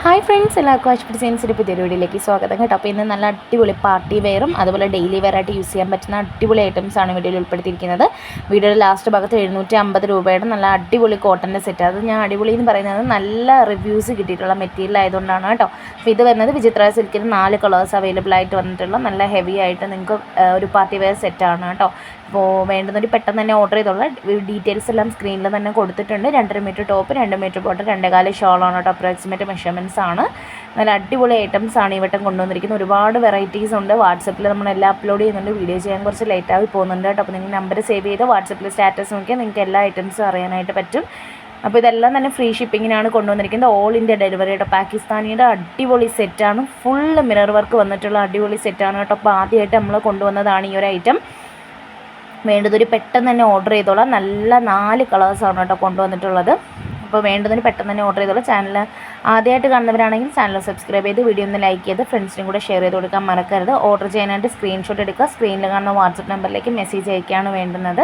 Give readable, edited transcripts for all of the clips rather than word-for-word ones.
Hi friends, എല്ലാവർക്കും watch ഡിസൈൻസിൻ്റെ പുതിയ വീഡിയോയിലേക്ക് സ്വാഗതം കേട്ടോ. അപ്പോൾ ഇന്ന് നല്ല അടിപൊളി പാർട്ടി വെയറും അതുപോലെ ഡെയിലി വെയർ ആയിട്ട് യൂസ് ചെയ്യാൻ പറ്റുന്ന അടിപൊളി ഐറ്റംസാണ് വീഡിയോയിൽ ഉൾപ്പെടുത്തിയിരിക്കുന്നത്. വീഡിയോയുടെ ലാസ്റ്റ് ഭാഗത്ത് 750 രൂപയുടെ നല്ല അടിപൊളി കോട്ടൻ്റെ സെറ്റ്. അത് ഞാൻ അടിപൊളി എന്ന് പറയുന്നത് നല്ല റിവ്യൂസ് കിട്ടിയിട്ടുള്ള മെറ്റീരിയൽ ആയതുകൊണ്ടാണ് കേട്ടോ. അപ്പോൾ ഇത് വരുന്നത് വിചിത്ര സിൽക്കിൽ 4 കളേഴ്സ് അവൈലബിൾ ആയിട്ട് വന്നിട്ടുള്ള നല്ല ഹെവി ആയിട്ട് നിങ്ങൾക്ക് ഒരു പാർട്ടി വെയർ സെറ്റാണ് കേട്ടോ. അപ്പോൾ വേണ്ടുന്നൊരു പെട്ടെന്ന് തന്നെ ഓർഡർ ചെയ്തോളൂ. ഡീറ്റെയിൽസ് എല്ലാം സ്ക്രീനിൽ തന്നെ കൊടുത്തിട്ടുണ്ട്. 2.5 മീറ്റർ ടോപ്പ്, 2 മീറ്റർ ബോട്ടം, 2.25 ഷോളാണ് കേട്ടോ. അപ്രോക്സിമേറ്റ് മെഷർമെൻറ്റ്സ് ആണ്. നല്ല അടിപൊളി ഐറ്റംസ് ആണ് ഈ വട്ടം കൊണ്ടുവന്നിരിക്കുന്നത്. ഒരുപാട് വെറൈറ്റീസ് ഉണ്ട്. വാട്സപ്പിൽ നമ്മളെല്ലാം അപ്ലോഡ് ചെയ്യുന്നുണ്ട്. വീഡിയോ ചെയ്യാൻ കുറച്ച് ലേറ്റായി പോകുന്നുണ്ട് കേട്ടോ. അപ്പോൾ നിങ്ങൾ നമ്പർ സേവ് ചെയ്ത് വാട്സപ്പിൽ സ്റ്റാറ്റസ് നോക്കിയാൽ നിങ്ങൾക്ക് എല്ലാ ഐറ്റംസും അറിയാനായിട്ട് പറ്റും. അപ്പോൾ ഇതെല്ലാം തന്നെ ഫ്രീ ഷിപ്പിങ്ങിനാണ് കൊണ്ടുവന്നിരിക്കുന്നത്. ഓൾ ഇന്ത്യ ഡെലിവറി കേട്ടോ. പാകിസ്ഥാനിയുടെ അടിപൊളി സെറ്റാണ്. ഫുള്ള് മിറർ വർക്ക് വന്നിട്ടുള്ള അടിപൊളി സെറ്റാണ് കേട്ടോ. അപ്പോൾ ആദ്യമായിട്ട് നമ്മൾ കൊണ്ടുവന്നതാണ് ഈ ഒരു ഐറ്റം. വേണ്ടതൊരു പെട്ടെന്ന് തന്നെ ഓർഡർ ചെയ്തോളാം. നല്ല 4 കളേഴ്സാണ് കേട്ടോ കൊണ്ടുവന്നിട്ടുള്ളത്. അപ്പോൾ വേണ്ടതിന് പെട്ടെന്ന് തന്നെ ഓർഡർ ചെയ്തോളാം. ചാനൽ ആദ്യമായിട്ട് കാണുന്നവരാണെങ്കിൽ ചാനൽ സബ്സ്ക്രൈബ് ചെയ്ത് വീഡിയോ ഒന്ന് ലൈക്ക് ചെയ്ത് ഫ്രണ്ട്സിനും കൂടെ ഷെയർ ചെയ്ത് കൊടുക്കാൻ മറക്കരുത്. ഓർഡർ ചെയ്യാനായിട്ട് സ്ക്രീൻഷോട്ട് എടുക്കുക. സ്ക്രീനിൽ കാണുന്ന വാട്സപ്പ് നമ്പറിലേക്ക് മെസ്സേജ് അയക്കുകയാണ് വേണ്ടുന്നത്.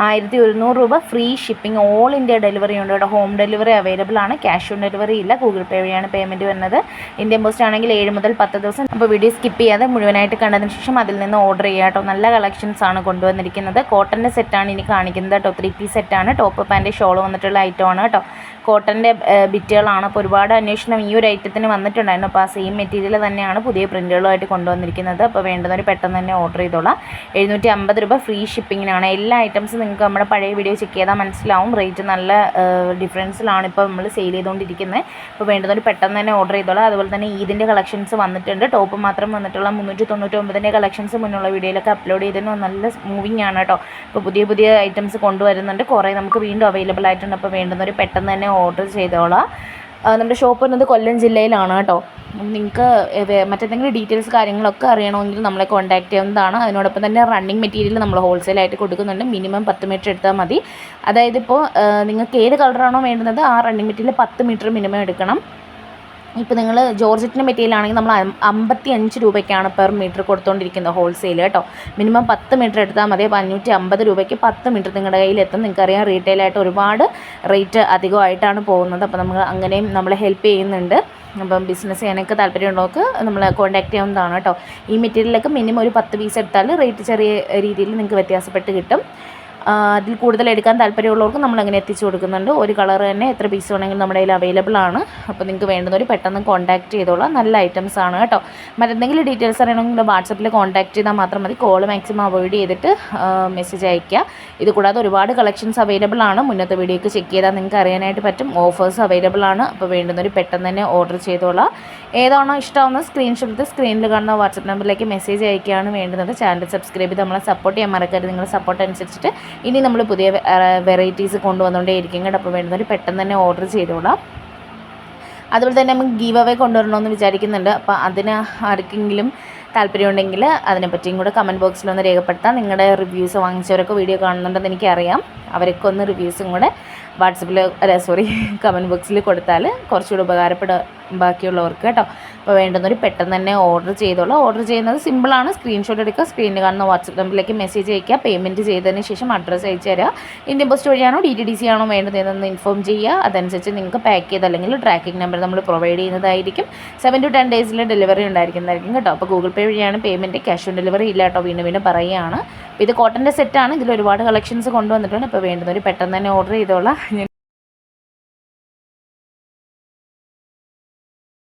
1100 രൂപ free shipping. All India delivery ഉണ്ട് കേട്ടോ. ഹോം ഡെലിവറി അവൈലബിൾ ആണ്. ക്യാഷ് ഓൺ ഡെലിവറി ഇല്ല. ഗൂഗിൾ പേ വഴിയാണ് പേയ്മെൻറ്റ് വരുന്നത്. ഇന്ത്യൻ പോസ്റ്റ് ആണെങ്കിൽ 7 മുതൽ 10 ദിവസം. അപ്പോൾ വീഡിയോ സ്കിപ്പ് ചെയ്യാതെ മുഴുവനായിട്ട് കണ്ടതിന് ശേഷം അതിൽ നിന്ന് ഓർഡർ ചെയ്യുക കേട്ടോ. നല്ല കളക്ഷൻസ് ആണ് കൊണ്ടുവന്നിരിക്കുന്നത്. കോട്ടൻ്റെ സെറ്റാണ് ഇനി കാണിക്കുന്നത് കേട്ടോ. 3 പീസ് സെറ്റാണ്. ടോപ്പ് പാൻറ്റ് ഷോൾ വന്നിട്ടുള്ള ഐറ്റമാണ് കേട്ടോ. കോട്ടൻ്റെ ബിറ്റുകളാണ്. അപ്പോൾ ഒരുപാട് അന്വേഷണം ഈ ഒരു ഐറ്റത്തിന് വന്നിട്ടുണ്ടായിരുന്നു. അപ്പോൾ ആ സെയിം മെറ്റീരിയൽ തന്നെയാണ് പുതിയ പ്രിൻറ്റുകളുമായിട്ട് കൊണ്ടുവന്നിരിക്കുന്നത്. അപ്പോൾ വേണ്ടതൊരു പെട്ടെന്ന് തന്നെ ഓർഡർ ചെയ്തോളാം. 750 രൂപ ഫ്രീ ഷിപ്പിങ്ങിനാണ്. എല്ലാ ഐറ്റംസും നിങ്ങൾക്ക് നമ്മുടെ പഴയ വീഡിയോ ചെക്ക് ചെയ്താൽ മനസ്സിലാവും. റേറ്റ് നല്ല ഡിഫറൻസിലാണ് ഇപ്പോൾ നമ്മൾ സെയിൽ ചെയ്തുകൊണ്ടിരിക്കുന്നത്. അപ്പോൾ വേണ്ടതൊരു പെട്ടെന്ന് തന്നെ ഓർഡർ ചെയ്തോളാം. അതുപോലെ തന്നെ ഈദിൻ്റെ കളക്ഷൻസ് വന്നിട്ടുണ്ട്. ടോപ്പ് മാത്രം വന്നിട്ടുള്ള 399ൻ്റെ കളക്ഷൻസ് മുന്നുള്ള വീഡിയോയിലൊക്കെ അപ്ലോഡ് ചെയ്തിരുന്നു. നല്ല മൂവിങ് ആണ് കേട്ടോ. അപ്പോൾ പുതിയ പുതിയ ഐറ്റംസ് കൊണ്ടുവരുന്നുണ്ട്. കുറേ നമുക്ക് വീണ്ടും അവൈലബിൾ ആയിട്ടുണ്ട്. അപ്പോൾ വേണ്ടുന്നൊരു പെട്ടെന്ന് തന്നെ ഓർഡർ ചെയ്തോളാം. നമ്മുടെ ഷോപ്പ് വരുന്നത് കൊല്ലം ജില്ലയിലാണ് കേട്ടോ. നിങ്ങൾക്ക് മറ്റെന്തെങ്കിലും ഡീറ്റെയിൽസ് കാര്യങ്ങളൊക്കെ അറിയണമെങ്കിൽ നമ്മളെ കോൺടാക്ട് ചെയ്യാവുന്നതാണ്. അതിനോടൊപ്പം തന്നെ റണ്ണിങ് മെറ്റീരിയൽ നമ്മൾ ഹോൾസെയിലായിട്ട് കൊടുക്കുന്നുണ്ട്. മിനിമം 10 മീറ്റർ എടുത്താൽ മതി. അതായത് ഇപ്പോൾ നിങ്ങൾക്ക് ഏത് കളറാണോ വേണ്ടുന്നത് ആ റണ്ണിങ് മെറ്റീരിയൽ 10 മീറ്റർ മിനിമം എടുക്കണം. ഇപ്പോൾ നിങ്ങൾ ജോർജറ്റിൻ്റെ മെറ്റീരിയൽ ആണെങ്കിൽ നമ്മൾ 55 രൂപയ്ക്കാണ് പെർ മീറ്റർ കൊടുത്തുകൊണ്ടിരിക്കുന്നത് ഹോൾസെയിൽ കേട്ടോ. മിനിമം 10 മീറ്റർ എടുത്താൽ മതി. അപ്പോൾ 550 രൂപയ്ക്ക് 10 മീറ്റർ നിങ്ങളുടെ കയ്യിലെത്തും. നിങ്ങൾക്കറിയാം റീറ്റെയിലായിട്ട് ഒരുപാട് റേറ്റ് അധികമായിട്ടാണ് പോകുന്നത്. അപ്പോൾ നമ്മൾ അങ്ങനെയും നമ്മളെ ഹെൽപ്പ് ചെയ്യുന്നുണ്ട്. അപ്പം ബിസിനസ് ചെയ്യാനൊക്കെ താല്പര്യമുള്ളവർക്ക് നമ്മളെ കോൺടാക്ട് ചെയ്യാവുന്നതാണ് കേട്ടോ. ഈ മെറ്റീരിയലൊക്കെ മിനിമം ഒരു 10 പീസ് എടുത്താൽ റേറ്റ് ചെറിയ രീതിയിൽ നിങ്ങൾക്ക് വ്യത്യാസപ്പെട്ട് കിട്ടും. അതിൽ കൂടുതൽ എടുക്കാൻ താല്പര്യമുള്ളവർക്ക് നമ്മളങ്ങനെ എത്തിച്ചു കൊടുക്കുന്നുണ്ട്. ഒരു കളർ തന്നെ എത്ര പീസ് വേണമെങ്കിലും നമ്മുടെ കയ്യിൽ അവൈലബിൾ ആണ്. അപ്പോൾ നിങ്ങൾക്ക് വേണ്ടുന്നവർ പെട്ടെന്ന് കോൺടാക്ട് ചെയ്തോളാം. നല്ല ഐറ്റംസ് ആണ് കേട്ടോ. മറ്റെന്തെങ്കിലും ഡീറ്റെയിൽസ് അറിയണമെങ്കിൽ വാട്സപ്പിൽ കോൺടാക്ട് ചെയ്താൽ മാത്രം മതി. കോൾ മാക്സിമം അവോയ്ഡ് ചെയ്തിട്ട് മെസ്സേജ് അയയ്ക്കുക. ഇത് കൂടാതെ ഒരുപാട് കളക്ഷൻസ് അവൈലബിൾ ആണ്. മുന്നത്തെ വീഡിയോക്ക് ചെക്ക് ചെയ്താൽ നിങ്ങൾക്ക് അറിയാനായിട്ട് പറ്റും. ഓഫേഴ്സ് അവൈലബിൾ ആണ്. അപ്പോൾ വേണ്ടുന്നവർ പെട്ടെന്ന് തന്നെ ഓർഡർ ചെയ്തോളാം. ഏതാണോ ഇഷ്ടമാവുന്നത് സ്ക്രീൻഷോട്ട് എടുത്ത് സ്ക്രീനിൽ കാണുന്ന വാട്സപ്പ് നമ്പറിലേക്ക് മെസ്സേജ് അയക്കുകയാണ് വേണ്ടുന്നത്. ചാനൽ സബ്സ്ക്രൈബ് ചെയ്ത് നമ്മളെ സപ്പോർട്ട് ചെയ്യാൻ മറക്കരുത്. നിങ്ങളുടെ സപ്പോർട്ട് അനുസരിച്ചിട്ട് ഇനി നമ്മൾ പുതിയ വെറൈറ്റീസ് കൊണ്ടുവന്നുകൊണ്ടേയിരിക്കും കേട്ടോ. അപ്പോൾ വേണ്ടുന്നവർ പെട്ടെന്ന് തന്നെ ഓർഡർ ചെയ്തോളാം. അതുപോലെ തന്നെ നമുക്ക് ഗീവ് അവേ കൊണ്ടുവരണമെന്ന് വിചാരിക്കുന്നുണ്ട്. അപ്പോൾ അതിന് ആർക്കെങ്കിലും താല്പര്യമുണ്ടെങ്കിൽ അതിനെപ്പറ്റിയും കൂടെ കമൻറ്റ് ബോക്സിലൊന്ന് രേഖപ്പെടുത്താം. നിങ്ങളുടെ റിവ്യൂസ് വാങ്ങിച്ചവരൊക്കെ വീഡിയോ കാണുന്നുണ്ടെന്ന് എനിക്കറിയാം. അവരൊക്കെ ഒന്ന് റിവ്യൂസും കൂടെ വാട്സപ്പിൽ കമൻറ്റ് ബോക്സിൽ കൊടുത്താൽ കുറച്ചുകൂടി ഉപകാരപ്പെടും ബാക്കിയുള്ളവർക്ക് കേട്ടോ. അപ്പോൾ വേണ്ടുന്നവർ പെട്ടെന്ന് തന്നെ ഓർഡർ ചെയ്തോളൂ. ഓർഡർ ചെയ്യുന്നത് സിമ്പിളാണ്. സ്ക്രീൻഷോട്ട് എടുക്കുക. സ്ക്രീനിൽ കാണുന്ന വാട്സപ്പ് നമ്പറിലേക്ക് മെസ്സേജ് അയയ്ക്കുക. പേയ്മെൻറ്റ് ചെയ്തതിന് ശേഷം അഡ്രസ്സ് അയച്ചു തരിക. ഇന്ത്യൻ പോസ്റ്റ് വഴിയാണോ DTDC ആണോ വേണ്ടതെന്ന് ഇൻഫോം ചെയ്യുക. അതനുസരിച്ച് നിങ്ങൾക്ക് പാക്ക് ചെയ്ത് അല്ലെങ്കിൽ ട്രാക്കിംഗ് നമ്പർ നമ്മൾ പ്രൊവൈഡ് ചെയ്യുന്നതായിരിക്കും. 7 to 10 ഡേയ്സിൽ ഡെലിവറി ഉണ്ടായിരിക്കുന്നതായിരിക്കും കേട്ടോ. അപ്പോൾ ഗൂഗിൾ പേ വഴിയാണ് പേയ്മെൻറ്റ്. ക്യാഷ് ഓൺ ഡെലിവറി ഇല്ല കേട്ടോ. വീണ്ടും പറയുകയാണ്. അപ്പോൾ ഇത് കോട്ടൻ്റെ സെറ്റാണ്. ഇതിൽ ഒരുപാട് കളക്ഷൻസ് കൊണ്ടുവന്നിട്ടുണ്ട്. അപ്പോൾ വേണ്ടുന്നവർ പെട്ടെന്ന് തന്നെ ഓർഡർ ചെയ്തോളാം.